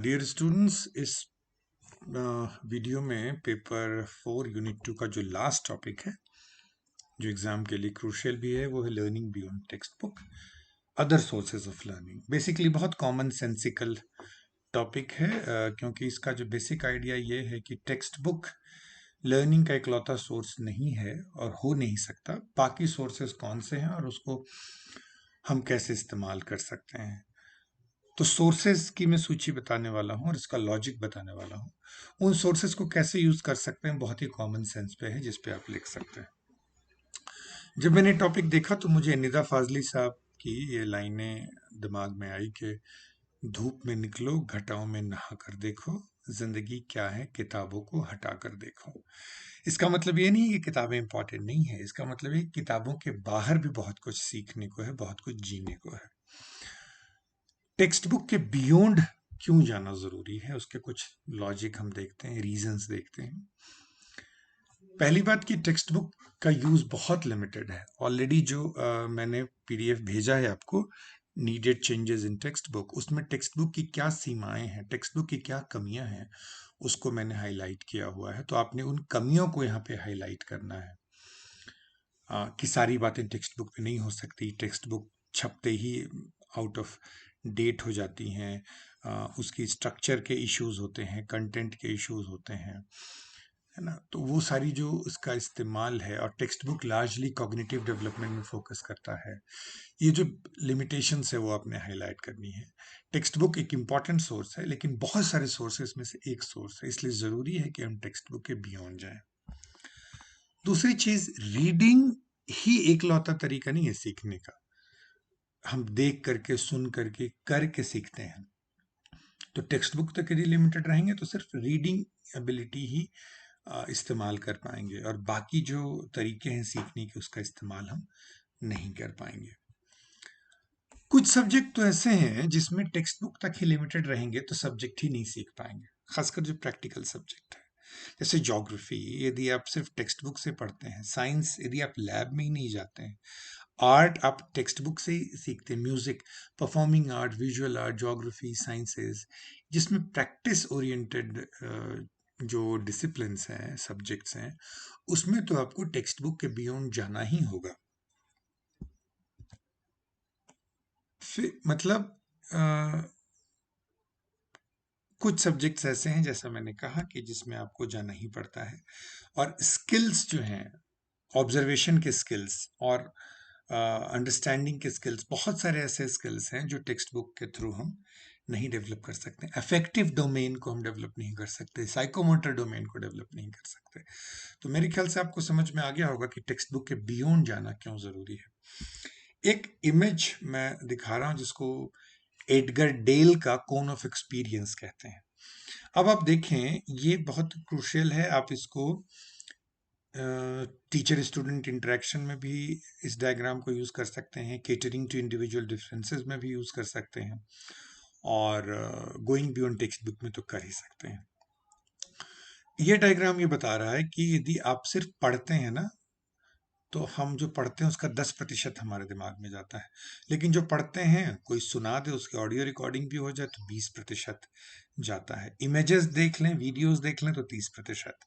Dear students, इस video में paper 4 unit 2 का जो लास्ट टॉपिक है, जो एग्जाम के लिए क्रूशियल भी है, वो है learning beyond text book, other sources of learning. Basically बहुत कॉमन सेंसिकल टॉपिक है, क्योंकि इसका जो बेसिक आइडिया ये है कि टेक्स्ट बुक लर्निंग का इकलौता सोर्स नहीं है और हो नहीं सकता। बाकी सोर्सेज कौन से हैं और उसको हम कैसे इस्तेमाल कर सकते हैं। तो सोर्सेज की मैं सूची बताने वाला हूँ और इसका लॉजिक बताने वाला हूँ। उन सोर्सेज को कैसे यूज कर सकते हैं बहुत ही कॉमन सेंस पे है, जिस पे आप लिख सकते हैं। जब मैंने टॉपिक देखा तो मुझे निदा फाजली साहब की ये लाइनें दिमाग में आई कि धूप में निकलो, घटाओं में नहा कर देखो, जिंदगी क्या है किताबों को हटा कर देखो। इसका मतलब ये नहीं है कि किताबें इंपॉर्टेंट नहीं है, इसका मतलब है कि किताबों के बाहर भी बहुत कुछ सीखने को है, बहुत कुछ जीने को है। टेक्स्ट बुक के बियॉन्ड क्यों जाना जरूरी है, उसके कुछ लॉजिक हम देखते हैं, रीजंस देखते हैं। पहली बात कि टेक्स्ट बुक का यूज बहुत लिमिटेड है। ऑलरेडी जो मैंने पीडीएफ भेजा है आपको, needed changes in text book, उसमें टेक्स्ट बुक की क्या सीमाएं हैं, टेक्स्ट बुक की क्या कमियां हैं, उसको मैंने हाईलाइट किया हुआ है। तो आपने उन कमियों को यहाँ पे हाईलाइट करना है। कि सारी बातें टेक्स्ट बुक में नहीं हो सकती, टेक्स्ट बुक छपते ही आउट ऑफ डेट हो जाती हैं, उसकी स्ट्रक्चर के इश्यूज होते हैं, कंटेंट के इश्यूज होते हैं, है ना। तो वो सारी जो उसका इस्तेमाल है, और text book largely cognitive development में फोकस करता है, ये जो लिमिटेशंस है वो आपने हाईलाइट करनी है। टेक्स्ट बुक एक इम्पॉर्टेंट सोर्स है, लेकिन बहुत सारे सोर्सेस में से एक सोर्स है, इसलिए ज़रूरी है कि हम टेक्स्ट बुक के बियॉन्ड जाएं। दूसरी चीज, रीडिंग ही एकलौता तरीका नहीं है सीखने का। हम देख करके, सुन करके, करके सीखते हैं। तो टेक्स्ट बुक तक यदि लिमिटेड रहेंगे तो सिर्फ रीडिंग एबिलिटी ही इस्तेमाल कर पाएंगे, और बाकी जो तरीके हैं सीखने के, उसका इस्तेमाल हम नहीं कर पाएंगे। कुछ सब्जेक्ट तो ऐसे हैं जिसमें टेक्स्ट बुक तक ही लिमिटेड रहेंगे तो सब्जेक्ट ही नहीं सीख पाएंगे, खासकर जो प्रैक्टिकल सब्जेक्ट है, जैसे ज्योग्राफी यदि आप सिर्फ टेक्स्ट बुक से पढ़ते हैं, साइंस यदि आप लैब में ही नहीं जाते हैं, आर्ट आप टेक्स्ट बुक से ही सीखते हैं, music, performing art, visual art, geography, sciences, जिसमें प्रैक्टिस ओरिएंटेड जो डिसिप्लिन्स हैं, सब्जेक्ट्स हैं, उसमें तो आपको टेक्स्ट बुक के बियॉन्ड जाना ही होगा। फिर मतलब कुछ सब्जेक्ट्स ऐसे हैं, जैसा मैंने कहा, कि जिसमें आपको जाना ही पड़ता है। और स्किल्स जो हैं, ऑब्जर्वेशन के स्किल्स और अंडरस्टैंडिंग के स्किल्स, बहुत सारे ऐसे स्किल्स हैं जो टेक्स्ट बुक के थ्रू हम नहीं डेवलप कर सकते। अफेक्टिव डोमेन को हम डेवलप नहीं कर सकते, साइकोमोटर डोमेन को डेवलप नहीं कर सकते। तो मेरे ख्याल से आपको समझ में आ गया होगा कि टेक्स्ट बुक के बियॉन्ड जाना क्यों जरूरी है। एक इमेज मैं दिखा रहा हूं जिसको एडगर डेल का कोन ऑफ एक्सपीरियंस कहते हैं। अब आप देखें, ये बहुत क्रूशियल है। आप इसको टीचर स्टूडेंट इंटरेक्शन में भी इस डायग्राम को यूज कर सकते हैं, केटरिंग टू इंडिविजुअल डिफरेंसेस में भी यूज कर सकते हैं, और गोइंग बियॉन्ड टेक्स्ट बुक में तो कर ही सकते हैं। ये डायग्राम ये बता रहा है कि यदि आप सिर्फ पढ़ते हैं ना, तो हम जो पढ़ते हैं उसका 10% हमारे दिमाग में जाता है, लेकिन जो पढ़ते हैं, कोई सुना दे, उसकी ऑडियो रिकॉर्डिंग भी हो जाए तो 20% जाता है। इमेजेस देख लें, वीडियोस देख लें तो 30%,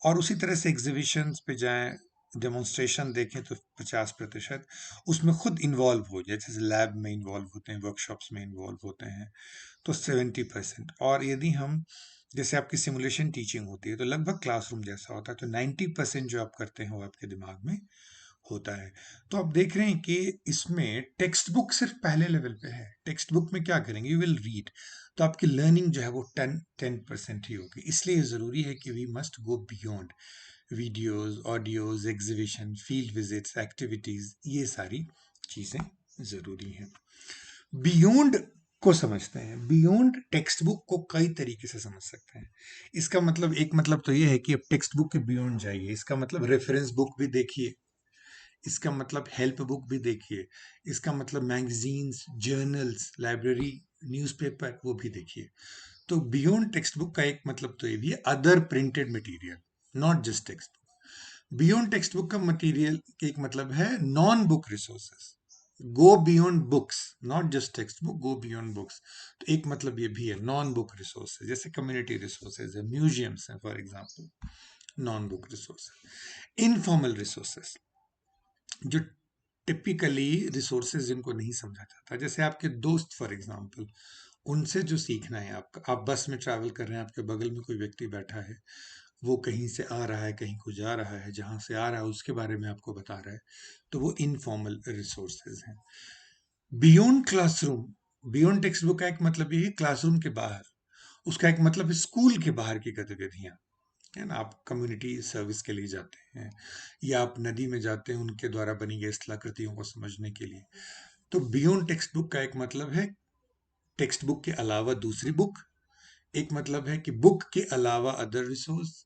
और उसी तरह से एग्जीबिशंस पे जाएं, डेमोन्स्ट्रेशन देखें तो 50%, उसमें खुद इन्वॉल्व हो जाए, जैसे लैब में इन्वॉल्व होते हैं, वर्कशॉप्स में इन्वॉल्व होते हैं, तो 70%। और यदि हम, जैसे आपकी सिमुलेशन टीचिंग होती है तो लगभग क्लासरूम जैसा होता है, तो 90% जो आप करते हैं वो आपके दिमाग में होता है। तो आप देख रहे हैं कि इसमें टेक्स्ट बुक सिर्फ पहले लेवल पे है। टेक्स्ट बुक में क्या करेंगे, यू विल रीड, तो आपकी लर्निंग जो है वो 10% ही होगी। इसलिए ज़रूरी है कि we must go beyond videos, audios, exhibition, field visits, activities, ये सारी चीज़ें ज़रूरी हैं। बियॉन्ड को समझते हैं। बियॉन्ड टेक्स्ट बुक को कई तरीके से समझ सकते हैं। इसका मतलब, एक मतलब तो ये है कि अब टेक्स्ट बुक के बियॉन्ड जाइए, इसका मतलब रेफरेंस बुक भी देखिए, इसका मतलब हेल्प बुक भी देखिए, इसका मतलब मैगजीन्स, जर्नल्स, लाइब्रेरी, न्यूज़पेपर, वो भी देखिए। तो बियॉन्ड टेक्स्ट बुक का एक मतलब तो ये भी है, other printed material, not just text book. Beyond text book का मटेरियल एक मतलब है non book resources, go beyond books, not just text book, go beyond books. तो एक मतलब ये भी है नॉन बुक रिसोर्सेज, जैसे कम्युनिटी रिसोर्सेज है, म्यूजियम्स हैं for example, non book resources. Informal resources जो टिपिकली रिसोर्सेज जिनको नहीं समझा जाता, जैसे आपके दोस्त फॉर एग्जांपल, उनसे जो सीखना है आपका, आप बस में ट्रैवल कर रहे हैं, आपके बगल में कोई व्यक्ति बैठा है, वो कहीं से आ रहा है, कहीं को जा रहा है, जहां से आ रहा है उसके बारे में आपको बता रहा है, तो वो इनफॉर्मल रिसोर्सेज हैं। Beyond classroom, beyond text book का एक मतलब ये है क्लासरूम के बाहर, उसका एक मतलब है स्कूल के बाहर की गतिविधियां, है ना। आप कम्युनिटी सर्विस के लिए जाते हैं, या आप नदी में जाते हैं उनके द्वारा बनी गई स्थलाकृतियों को समझने के लिए। तो बियॉन्ड टेक्स्ट बुक का एक मतलब है टेक्स्ट बुक के अलावा दूसरी बुक, एक मतलब है कि बुक के अलावा अदर रिसोर्स,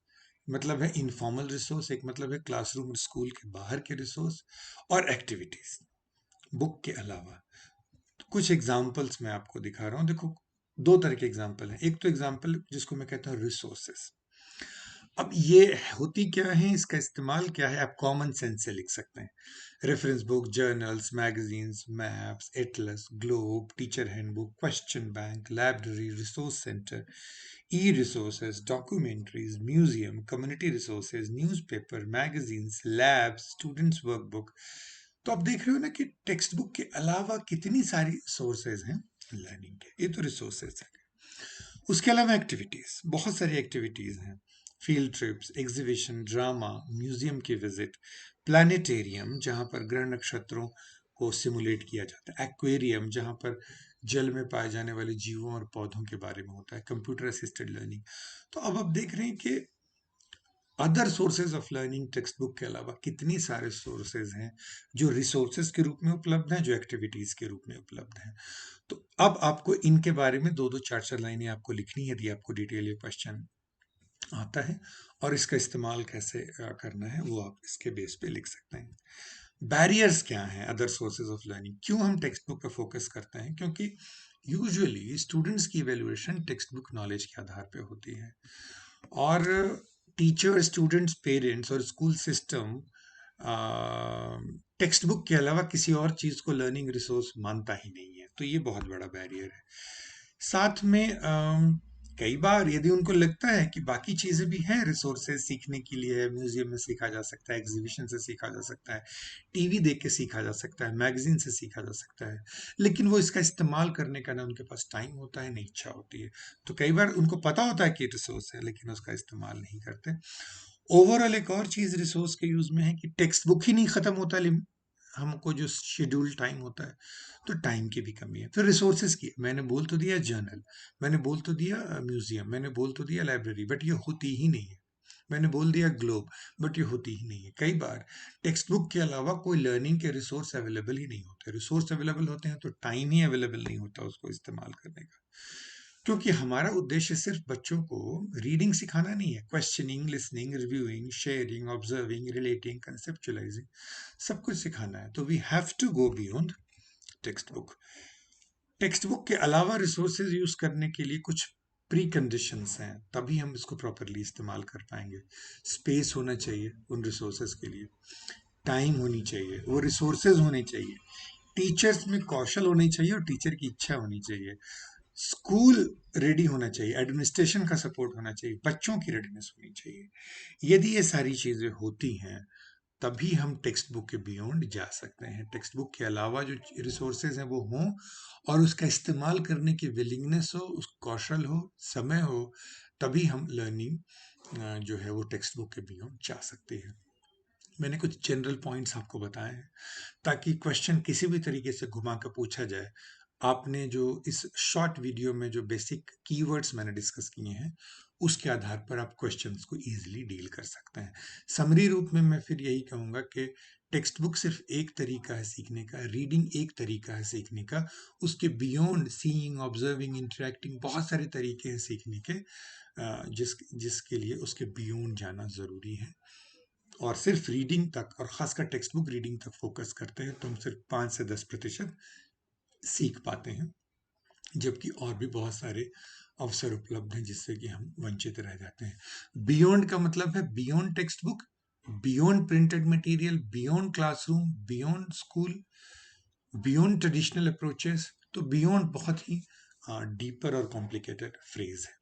मतलब है इनफॉर्मल रिसोर्स, एक मतलब है क्लासरूम स्कूल के बाहर के रिसोर्स, और एक्टिविटीज बुक के अलावा। कुछ एग्जाम्पल्स मैं आपको दिखा रहा हूँ, देखो दो तरह के एग्जाम्पल हैं। एक तो एग्जाम्पल जिसको मैं कहता हूँ रिसोर्सेस। अब ये होती क्या है, इसका इस्तेमाल क्या है, आप कॉमन सेंस से लिख सकते हैं। Reference book, journals, magazines, maps, Atlas, globe, teacher handbook, question bank, library, resource centre, ई resources, documentaries, museum, community resources, newspaper, magazines, labs, students workbook. तो आप देख रहे हो ना कि टेक्स्ट बुक के अलावा कितनी सारी सोर्सेज हैं लर्निंग के, ये तो रिसोर्सेज हैं। उसके अलावा एक्टिविटीज, बहुत सारी एक्टिविटीज हैं, field trips, exhibition, drama, museum की विजिट, प्लानिटेरियम जहां पर ग्रह नक्षत्रों को सिमुलेट किया जाता है, एक्वेरियम जहां पर जल में पाए जाने वाले जीवों और पौधों के बारे में होता है, कंप्यूटर असिस्टेड लर्निंग। तो अब आप देख रहे हैं कि other sources of learning text book के अलावा कितनी सारे सोर्सेज हैं जो रिसोर्सेज के रूप में उपलब्ध हैं, जो एक्टिविटीज के रूप में उपलब्ध हैं। तो अब आपको इनके बारे में दो दो चार चार लाइनें आपको लिखनी है, यदि आपको डिटेल ये क्वेश्चन आता है, और इसका इस्तेमाल कैसे करना है वो आप इसके बेस पे लिख सकते हैं। बैरियर्स क्या हैं अदर सोर्सेज ऑफ लर्निंग, क्यों हम टेक्स्ट बुक पे फोकस करते हैं, क्योंकि यूजुअली स्टूडेंट्स की इवेल्युएशन टेक्स्ट बुक नॉलेज के आधार पे होती है, और टीचर, स्टूडेंट्स, पेरेंट्स और स्कूल सिस्टम टेक्स्ट बुक के अलावा किसी और चीज को लर्निंग रिसोर्स मानता ही नहीं है। तो ये बहुत बड़ा बैरियर है। साथ में कई बार यदि उनको लगता है कि बाकी चीजें भी हैं रिसोर्सेज सीखने के लिए, म्यूजियम में सीखा जा सकता है, एग्जीबिशन से सीखा जा सकता है, टीवी देख के सीखा जा सकता है, मैगजीन से सीखा जा सकता है, लेकिन वो इसका इस्तेमाल करने का ना उनके पास टाइम होता है, नहीं इच्छा होती है। तो कई बार उनको पता होता है कि रिसोर्स है, लेकिन उसका इस्तेमाल नहीं करते। ओवरऑल एक और चीज रिसोर्स के यूज में है कि टेक्स्ट बुक ही नहीं खत्म होता, हमको जो शेड्यूल टाइम होता है, तो टाइम की भी कमी है। फिर रिसोर्सेज की मैंने बोल तो दिया जर्नल, मैंने बोल तो दिया म्यूजियम, मैंने बोल तो दिया लाइब्रेरी, बट ये होती ही नहीं है। मैंने बोल दिया ग्लोब, बट ये होती ही नहीं है। कई बार टेक्स्ट बुक के अलावा कोई लर्निंग के रिसोर्स अवेलेबल ही नहीं होते, रिसोर्स अवेलेबल होते हैं तो टाइम ही अवेलेबल नहीं होता उसको इस्तेमाल करने का। क्योंकि हमारा उद्देश्य सिर्फ बच्चों को रीडिंग सिखाना नहीं है, questioning, listening, reviewing, sharing, observing, relating, conceptualising, सब कुछ सिखाना है। तो we have to go beyond text book. Text book के अलावा रिसोर्सेज यूज करने के लिए कुछ प्री कंडीशंस हैं, तभी हम इसको प्रॉपरली इस्तेमाल कर पाएंगे। स्पेस होना चाहिए उन रिसोर्सेज के लिए, टाइम होनी चाहिए, वो रिसोर्सेज होने चाहिए, टीचर्स में कौशल होनी चाहिए और टीचर की इच्छा होनी चाहिए, स्कूल रेडी होना चाहिए, एडमिनिस्ट्रेशन का सपोर्ट होना चाहिए, बच्चों की रेडीनेस होनी चाहिए। यदि ये सारी चीजें होती हैं तभी हम टेक्स्ट बुक के बियॉन्ड जा सकते हैं। टेक्स्ट बुक के अलावा जो रिसोर्सेज हैं वो हों, और उसका इस्तेमाल करने की विलिंगनेस हो, उस कौशल हो, समय हो, तभी हम लर्निंग जो है वो टेक्स्ट बुक के बियॉन्ड जा सकते हैं। मैंने कुछ जनरल पॉइंट्स आपको बताए हैं ताकि क्वेश्चन किसी भी तरीके से घुमा कर पूछा जाए। आपने जो इस शॉर्ट वीडियो में जो बेसिक कीवर्ड्स मैंने डिस्कस किए हैं, उसके आधार पर आप क्वेश्चंस को इजीली डील कर सकते हैं। समरी रूप में मैं फिर यही कहूँगा कि टेक्स्ट बुक सिर्फ एक तरीका है सीखने का, रीडिंग एक तरीका है सीखने का, उसके बियॉन्ड सीइंग, ऑब्जर्विंग, इंटरेक्टिंग बहुत सारे तरीके हैं सीखने के, जिसके लिए उसके बियॉन्ड जाना ज़रूरी है। और सिर्फ रीडिंग तक, और खासकर टेक्स्ट बुक रीडिंग तक फोकस करते हैं तो हम सिर्फ 5 से 10% सीख पाते हैं, जबकि और भी बहुत सारे अवसर उपलब्ध हैं जिससे कि हम वंचित रह जाते हैं। बियॉन्ड का मतलब है beyond text book, beyond printed material, beyond classroom, beyond school, beyond traditional approaches, तो बियॉन्ड बहुत ही डीपर और कॉम्प्लिकेटेड फ्रेज है।